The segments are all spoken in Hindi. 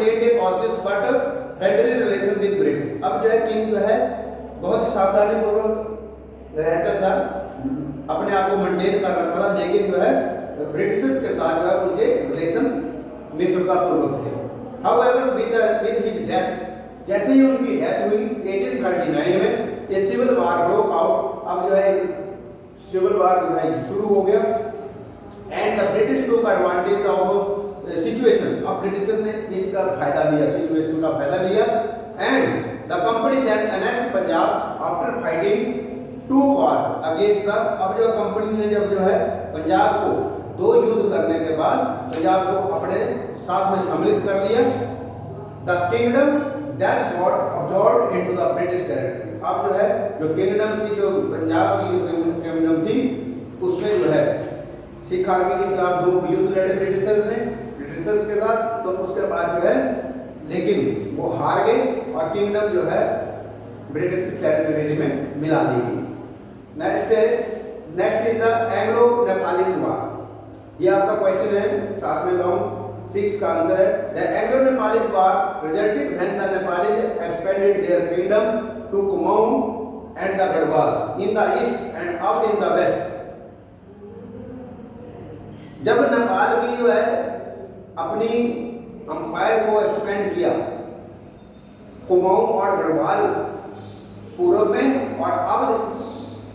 Maintained A cautious but friendly relation with British. अब जो है किंग जो है बहुत ही सावधानी पूर्वक रहता था, अपने आप को मेंटेन कर रखा था, लेकिन जो है ब्रिटिशर्स के साथ जो है उनके रिलेशन मित्रता पूर्वक थे। हाउएवर विद हिज डेथ, जैसे ही उनकी डेथ हुई 1839 में ये सिविल वार ब्रोक आउट। अब जो है सिविल वार जो है शुरू हो गया and the British took advantage of situation. अब ब्रिटिशर ने इसका फायदा लिया, सिचुएशन का फायदा लिया and the company then annexed Punjab after fighting 2 wars against the. अब जो कंपनी ने जब जो है पंजाब को 2 युद्ध करने के बाद पंजाब को अपने साथ में सम्मिलित कर लिया। The kingdom that got absorbed into the British territory. अब जो है जो किंगडम थी, जो पंजाब की जो किंगडम थी, उसमें जो है सिख आर्मी के खिलाफ 2 युद्ध लड़े ब्रिटिशर्स के साथ, तो उसके बाद जो है लेकिन वो हार गए और किंगडम जो है ब्रिटिश टेरिटरी में मिला दी गई। Next is the Anglo Nepalese war. ये आपका क्वेश्चन है, साथ में लॉन्ग 6 का आंसर है। The Anglo Nepalese war resulted when the Nepalese expanded their kingdom to Kumaon and the Garhwal in the east and up in the west. जब नेपाल की जो है अपनी अंपायर को एक्सपेंड किया कुमाऊं और गढ़वाल पूर्व में और अब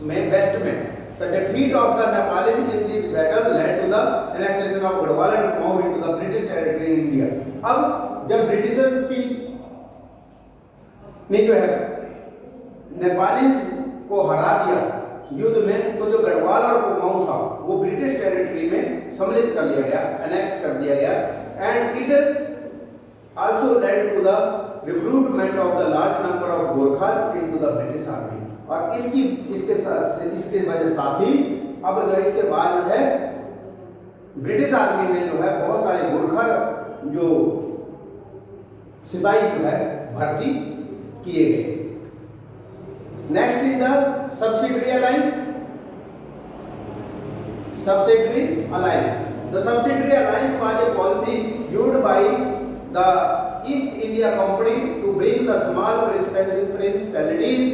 में वेस्ट में, the defeat of the Nepalis in this battle led to the annexation of Garhwal and Kumaon into the British territory in India। अब जब ब्रिटिशर्स की ने जो है नेपाली को हरा दिया युद्ध में, तो जो गढ़वाल और कुमाऊं था वो ब्रिटिश टेरिटरी में सम्मिलित कर लिया गया, अनेक्स कर दिया गया and it also led to the recruitment of the large number of Gorkha into the British army. और इसके वजह साथ ही अब जो इसके बाद जो है ब्रिटिश आर्मी में जो है बहुत सारे गोरखा जो सिपाही जो है भर्ती किए गए। Next is the subsidiary alliance. The subsidiary alliance was a policy used by the East India Company to bring the small principalities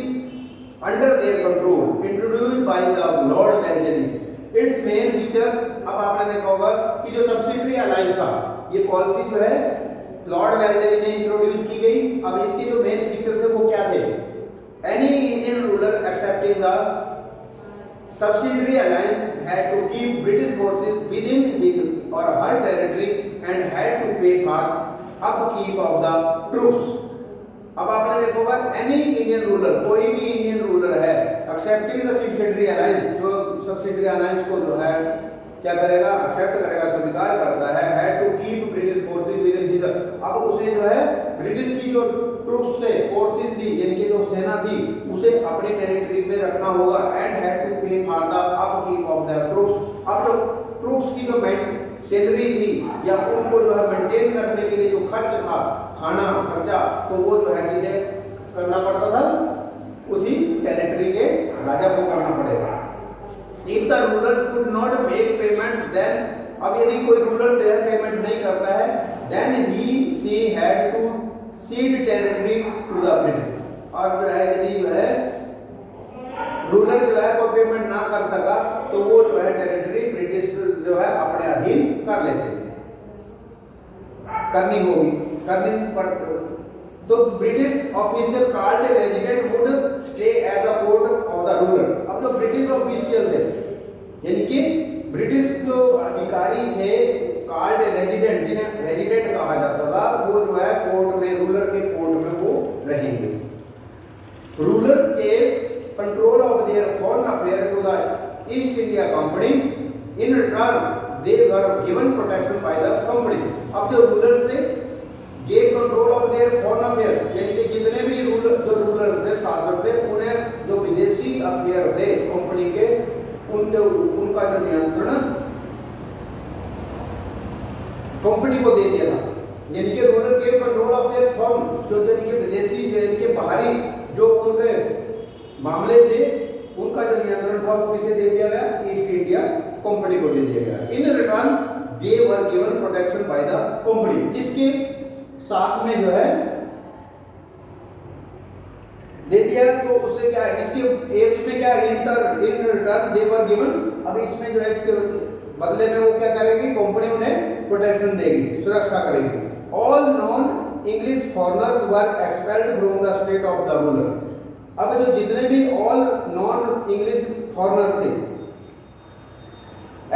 under their control, introduced by the Lord Wellesley। Its main features, अब आपने देखा होगा कि जो सब्सिडरी अलायंस था, ये पॉलिसी जो है लॉर्ड वेल्लेली ने इंट्रोड्यूस की गई। अब इसके जो मेन फीचर थे वो क्या थे? Any Indian ruler accepting the subsidiary alliance had to keep British forces within his or her territory and had to pay for upkeep of the troops। अब आपने देखा होगा एनी इंडियन रूलर, कोई भी इंडियन रूलर है एक्सेप्टिंग द सब्सिडरी अलायंस, जो सब्सिडरी अलायंस को जो है क्या करेगा, एक्सेप्ट करेगा, स्वीकार करता है, had to keep British forces within his. अब उसे जो है ब्रिटिश की जो ट्रूप्स थे, फोर्सेस थी, जिनकी जो सेना थी, उसे अपने टेरिटरी में रखना होगा एंड हैड टू पे for the upkeep of the troops. अब जो ट्रूप्स की जो सैलरी थी या उनको जो है मेंटेन रखने के लिए जो खर्च था, खाना खर्चा, तो वो जो है किसे करना पड़ता था? उसी टेरिटरी के राजा को करना पड़ेगा। If the rulers could not make payments, then अब यदि कोई रूलर पेमेंट नहीं करता है, then she had to cede territory to the British। और जो है यदि जो है रूलर जो है कोई पेमेंट ना कर सका, तो वो जो है टेरिटरी ब्रिटिश जो है अपने अधीन कर लेते थे, करनी पड़ती। तो British official called resident would stay at the court of the ruler. अब जो ब्रिटिश ऑफिशियल थे, यानी कि ब्रिटिश जो अधिकारी थे कॉल्ड रेजिडेंट, जिन्हें रेजिडेंट कहा जाता था, वो जो है कोर्ट में, रूलर के कोर्ट में वो रहेंगे। रूलर्स के control of their foreign affair to the East India company, in return they were given protection by the company. अब जो रूलर्स थे gave control of their foreign affair, यानी कि जितने भी रूलर थे, शासक थे, उन्हें जो विदेशी अफेयर थे कंपनी के, उनका जो नियंत्रण कंपनी को दे दिया था। यानी कि ruler gave control of their foreign, जो यानी कि विदेशी जो इनके बाहरी जो उनके मामले थे, उनका जो नियंत्रण था वो किसे दे दिया गया? ईस्ट इंडिया कंपनी को दे दिया गया। इन return they were given protection by the company. इसके साथ में जो है दे दिया। तो उससे क्या है, इसके एवज में क्या इन रिटर्न दे वर गिवन, अब इसमें जो है इसके बदले में वो क्या करेगी, कंपनी उन्हें प्रोटेक्शन देगी, सुरक्षा करेगी। All non English foreigners were expelled from the state of the ruler. अब जो जितने भी ऑल नॉन इंग्लिश फॉरेनर्स थे,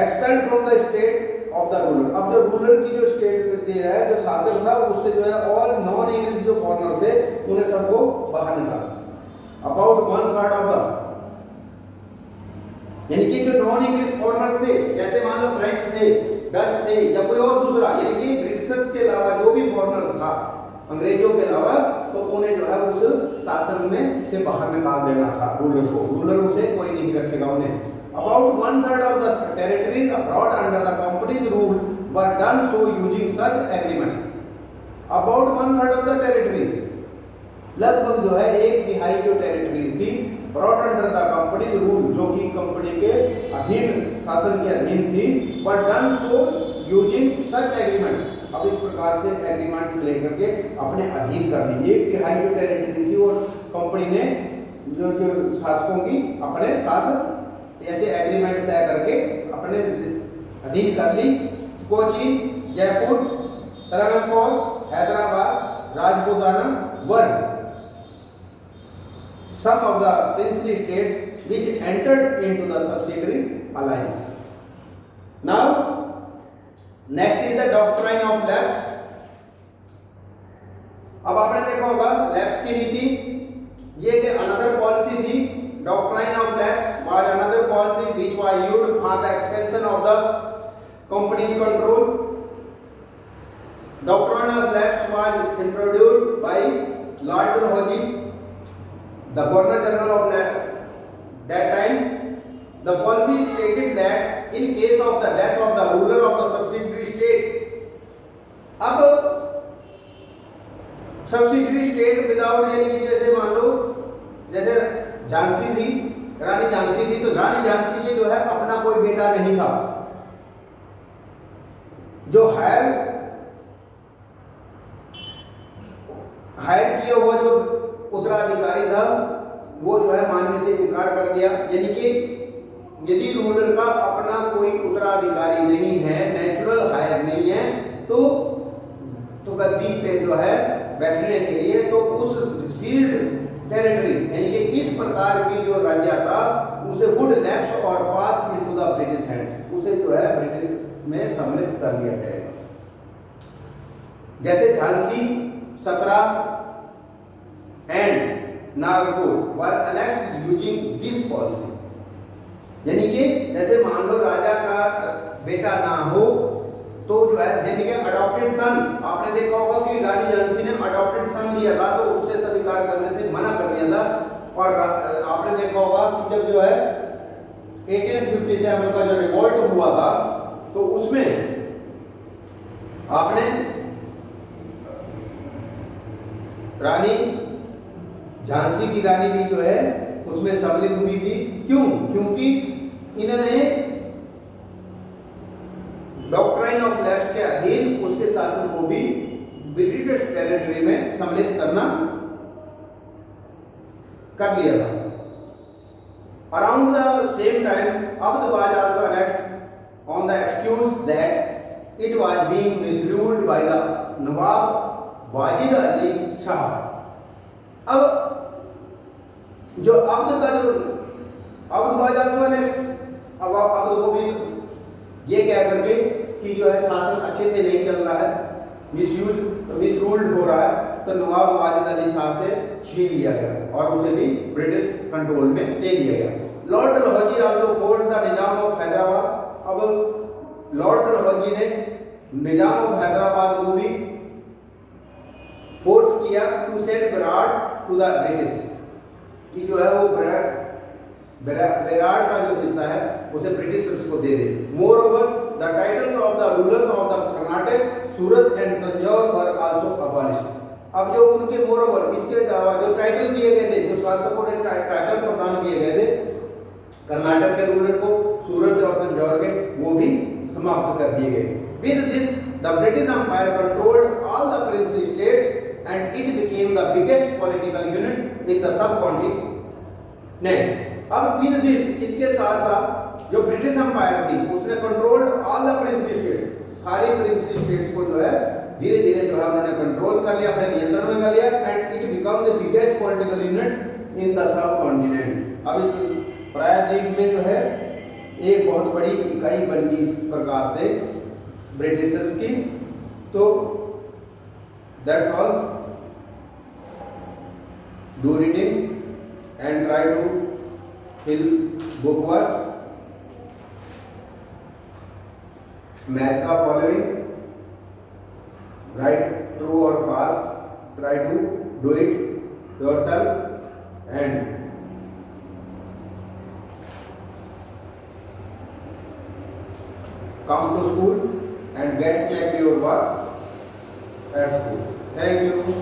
expelled from the state of the ruler, अब जो रूलर की जो स्टेट है, जो शासन था, उससे जो है ऑल नॉन इंग्लिश जो फॉरेनर थे उन्हें सबको बाहर निकाला। अबाउट 1/3 ऑफ द, यानी कि जो नॉन इंग्लिश फॉरेनर्स थे, जैसे मान लो फ्रेंच थे, डच थे या कोई और दूसरा, यानी कि ब्रिटिशर्स के अलावा जो भी फॉरेनर था अंग्रेजों के अलावा, तो उन्हें जो है उस शासन में से बाहर निकाल देना था रूलर को। रूलर उसे कोई नहीं रखेगा उन्हें। About 1/3 of the territories brought under the company's rule were done so using such agreements. About 1/3 of the territories, लगभग जो है 1/3 जो टेरिटरीज थी brought under the company's rule, जो कि कंपनी के अधीन, शासन के अधीन थी, were done so using such agreements. अब इस प्रकार से एग्रीमेंट्स लेकर के अपने अधीन कर ली। 1/3 जो टेरिटरी थी वो कंपनी ने जो शासकों की अपने साथ ऐसे एग्रीमेंट तय करके अपने अधीन कर ली। कोची, जयपुर, त्रावणकोर, हैदराबाद, राजपूताना वर some of the princely states which entered into the subsidiary alliance. Now next is the doctrine of lapse. अब आपने देखा होगा लैप्स की नीति, ये कि अनदर पॉलिसी थी। Doctrine of lapse was another policy which was used for the expansion of the company's control. Doctrine of lapse was introduced by Lord Dalhousie, the Governor General of that time. The policy stated that in case of the death of the ruler of the subsidiary state, अब subsidiary state without, यानी कि जैसे मान लो जैसे झांसी थी, रानी झांसी थी, तो रानी झांसी के जो है अपना कोई बेटा नहीं था। जो हायर किया हुआ जो उत्तराधिकारी था वो जो है मानने से इनकार कर दिया। यानी कि यदि रूलर का अपना कोई उत्तराधिकारी नहीं है, नेचुरल हायर नहीं है, तो गद्दी पे जो है बैठने के लिए, तो उस सील्ड टेरिटरी यानी कि इस प्रकार की जो राज्य था उसे वुड लैप्स और पास इनटू द ब्रिटिश हैंड्स, उसे जो है ब्रिटिश में सम्मिलित कर लिया जाएगा। जैसे झांसी, सतरा and Nagpur were annexed using this policy, यानी कि जैसे मान लो राजा का बेटा ना हो तो जो है यानी कि अडॉप्टेड सन, आपने देखा होगा कि रानी झांसी ने अडॉप्टेड सन लिया था तो उसे स्वीकार करने से मना कर दिया था। और आपने देखा होगा कि जब जो है 1857 का जो रिवोल्ट हुआ था तो उसमें आपने रानी झांसी की रानी भी जो है उसमें सम्मिलित हुई थी। क्यों? क्योंकि इन्होंने डॉक्ट्राइन ऑफ लैप्स के अधीन उसके शासन को भी ब्रिटिश टेरिटरी में सम्मिलित करना कर लिया था। Around the same time Awadh was also annexed on the excuse that it was being misruled by the नवाब वाजिद अली शाह। अब जो अवध का जो अवध वाज आल्सो annexed, अब अवध को भी ये कह करके कि जो है शासन अच्छे से नहीं चल रहा है, मिसरूल्ड हो रहा है, तो नवाब वाजिद अली शाह से छीन लिया गया और उसे भी ब्रिटिश कंट्रोल में ले लिया गया। Lord Dalhousie also forced the Nizam of Hyderabad. अब लॉर्ड डलहौजी ने निजाम ऑफ हैदराबाद को भी फोर्स किया to send Berar to the British, कि जो है वो बेरार का जो हिस्सा है उसे ब्रिटिशर्स को दे दे। Moreover the titles of the rulers of the Carnatic, Surat and Tanjore were also abolished. अब जो उनके मोर ओवर इसके अलावा जो टाइटल दिए गए थे, जो शासकों ने टाइटल प्रदान किए गए थे कर्नाटक के रूलर को, सूरत और तंजौर के, वो भी समाप्त कर दिए गए। With this the British empire controlled all the princely state in the subcontinent. अब with this, इसके साथ साथ जो ब्रिटिश एम्पायर थी उसने controlled all the princely states, सारी प्रिंसली स्टेट्स को जो है धीरे धीरे जो है उन्होंने कंट्रोल कर लिया, अपने नियंत्रण में कर लिया, and it become the biggest political unit in the sub continent. अब इस प्रायद्वीप में जो है एक बहुत बड़ी इकाई बन गई इस प्रकार से ब्रिटिशर्स की। तो that's all, do reading and try to fill book work, match the following, write true or false, try to do it yourself, and come to school and get check your work at school. Thank you.